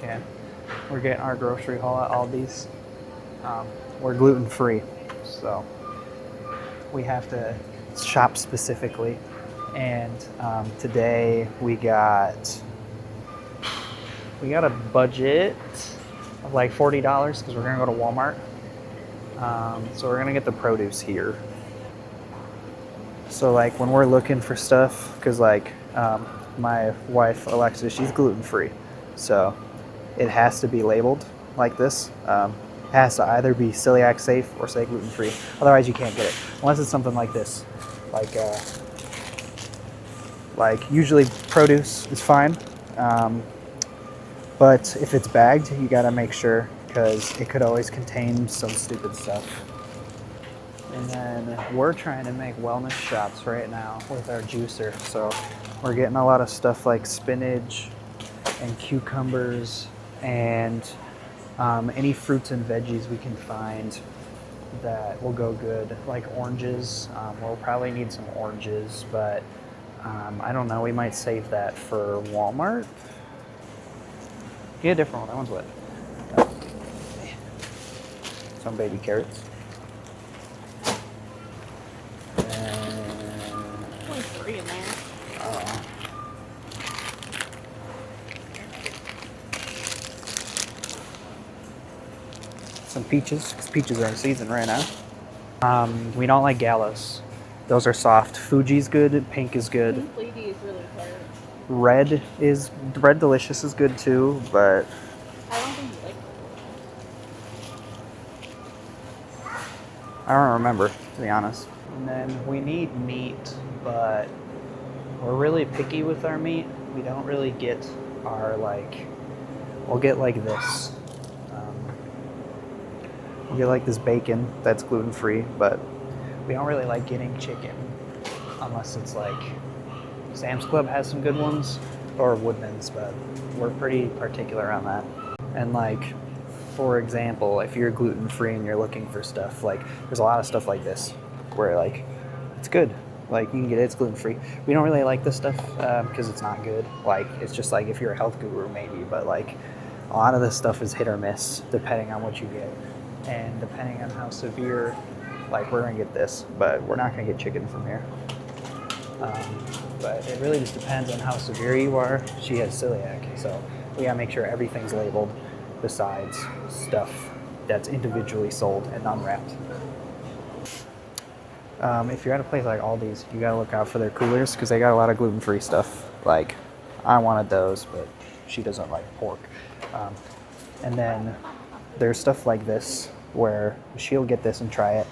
can. We're getting our grocery haul at Aldi's. We're gluten free, so we have to shop specifically. And today we got a budget of like $40 because we're gonna go to Walmart. So we're gonna get the produce here. So like when we're looking for stuff, because like my wife Alexa, she's gluten free, so it has to be labeled like this. It has to either be celiac safe or say gluten free. Otherwise, you can't get it unless it's something like this. Like usually produce is fine, but if it's bagged, you gotta make sure because it could always contain some stupid stuff. And then we're trying to make wellness shots right now with our juicer. So we're getting a lot of stuff like spinach and cucumbers and any fruits and veggies we can find that will go good, like oranges. We'll probably need some oranges, but I don't know, we might save that for Walmart. Get a different one, that one's wet. Some baby carrots. Only 3 in there. Some peaches, because peaches are in season right now. We don't like gallows. Those are soft. Fuji's good, pink is good. Pink lady is really hard. Red delicious is good too, but I don't think you like it. I don't remember, to be honest. And then we need meat, but we're really picky with our meat. We don't really get our we'll get like this. We'll get like this bacon that's gluten free, but we don't really like getting chicken unless it's like Sam's Club has some good ones or Woodman's, but we're pretty particular on that. And like, for example, if you're gluten free and you're looking for stuff, like there's a lot of stuff like this where like it's good. Like you can get it, it's gluten free. We don't really like this stuff because it's not good. Like it's just like if you're a health guru maybe, but like a lot of this stuff is hit or miss depending on what you get. And depending on how severe, like we're gonna get this, but we're not gonna get chicken from here. But it really just depends on how severe you are. She has celiac, so we gotta make sure everything's labeled besides stuff that's individually sold and unwrapped. If you're at a place like Aldi's, you gotta look out for their coolers because they got a lot of gluten-free stuff. Like, I wanted those, but she doesn't like pork. And then there's stuff like this where she'll get this and try it,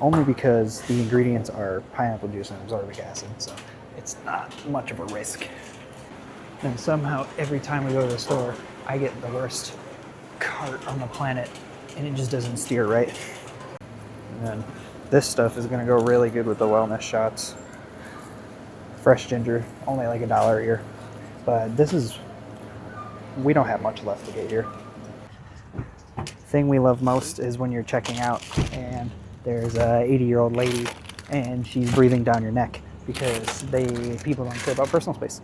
only because the ingredients are pineapple juice and absorbic acid, so it's not much of a risk. And somehow every time we go to the store, I get the worst cart on the planet, and it just doesn't steer right. And then this stuff is gonna go really good with the wellness shots. Fresh ginger, only like $1 here, but we don't have much left to get here. Thing we love most is when you're checking out and there's a 80-year-old lady and she's breathing down your neck because people don't care about personal space.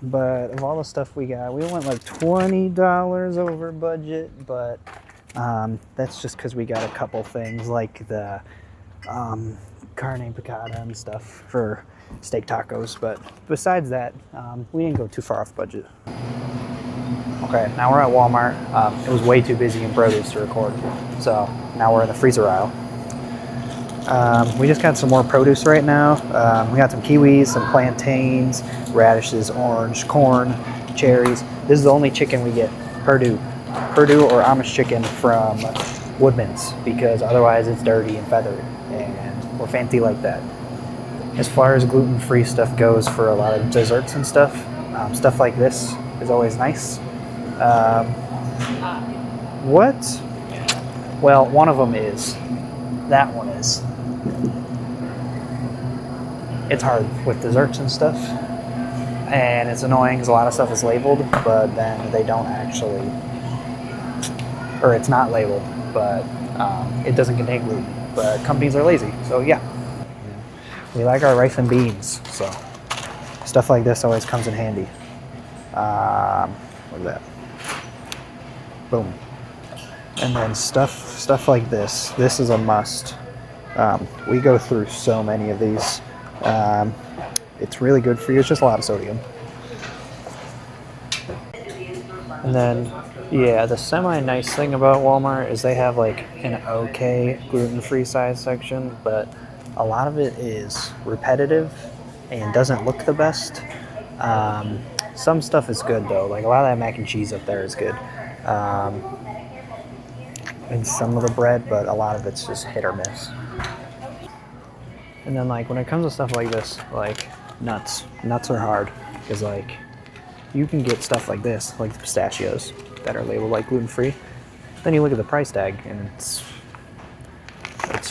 But of all the stuff we got, we went like $20 over budget, but that's just because we got a couple things like the carne picada and stuff for steak tacos. But besides that, we didn't go too far off budget. Okay, now we're at Walmart. It was way too busy in produce to record, so now we're in the freezer aisle. We just got some more produce right now. We got some kiwis, some plantains, radishes, orange, corn, cherries. This is the only chicken we get, Purdue or Amish chicken from Woodman's, because otherwise it's dirty and feathered, and we're fancy like that. As far as gluten-free stuff goes for a lot of desserts and stuff, stuff like this is always nice. What? Well, one of them is. That one is. It's hard with desserts and stuff. And it's annoying because a lot of stuff is labeled, but then they don't actually, or it's not labeled, but it doesn't contain gluten. But companies are lazy, so yeah. We like our rice and beans, so stuff like this always comes in handy. Look at that. Boom. And then stuff like this. This is a must. We go through so many of these. It's really good for you. It's just a lot of sodium. And then, yeah, the semi-nice thing about Walmart is they have like an okay gluten-free size section, but a lot of it is repetitive and doesn't look the best. Some stuff is good though, like a lot of that mac and cheese up there is good. And some of the bread, but a lot of it's just hit or miss. And then like when it comes to stuff like this, like nuts are hard because like you can get stuff like this, like the pistachios that are labeled like gluten-free. Then you look at the price tag and it's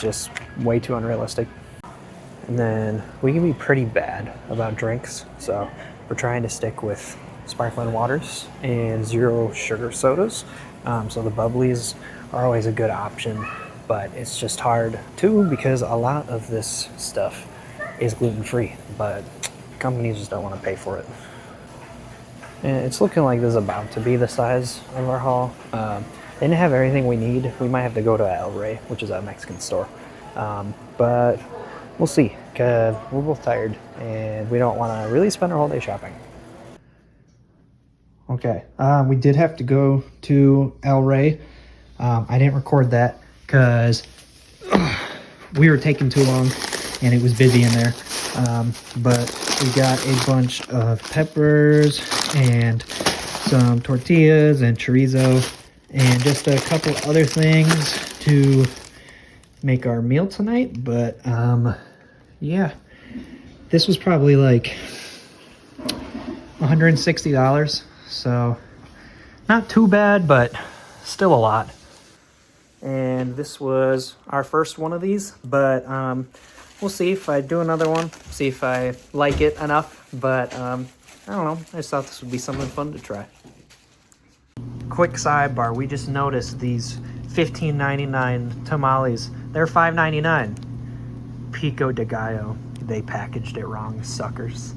just way too unrealistic. And then we can be pretty bad about drinks, so we're trying to stick with sparkling waters and zero sugar sodas. So the bubblies are always a good option, but it's just hard too because a lot of this stuff is gluten-free, but companies just don't want to pay for it. And it's looking like this is about to be the size of our haul. They didn't have everything we need. We might have to go to Aldi, which is a Mexican store. But we'll see, because we're both tired and we don't want to really spend our whole day shopping. Okay, we did have to go to Aldi. I didn't record that because we were taking too long and it was busy in there. But we got a bunch of peppers and some tortillas and chorizo and just a couple other things to make our meal tonight. But yeah, this was probably like $160, so not too bad, but still a lot. And this was our first one of these, but we'll see if I do another one, see if I like it enough. But I don't know, I just thought this would be something fun to try. Quick sidebar, we just noticed these $15.99 tamales. They're $5.99. Pico de Gallo. They packaged it wrong, suckers.